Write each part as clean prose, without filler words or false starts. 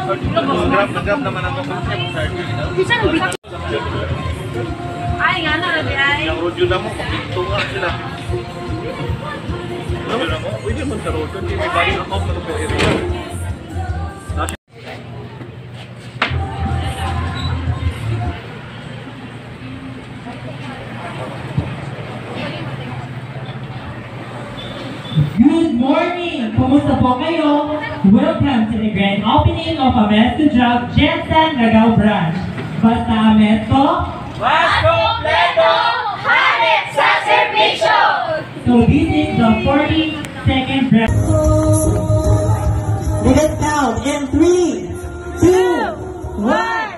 Nag-grab naman ako sa ay, nga na, ay. Yung rodyo na mo, pintunga sila. Rodyo na mo, pwede mo sa rodyo, hindi may bali account na per area. Good morning! Kumusta po kayo? Welcome to the grand opening of Amesto Drug Jensen Lagao Branch. Basta Amesto, Mas kompleto! Hanep sa serbisyo! so this is the 42nd branch. Let's count in 3, 2, 1.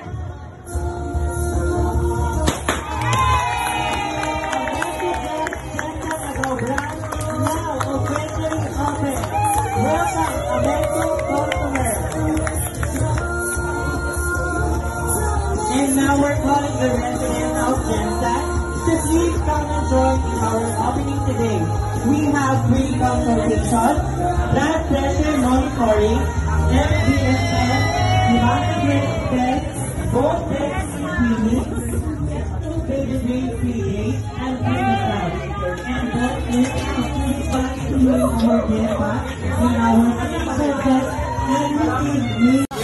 And now we're calling the residents of Jensen to please come and join in our opening today. We have free consultation, blood pressure monitoring, FBSS, hematocrit test, bone density screening, baby brain feeding, and clinical. And that is please back to our data in our services and receive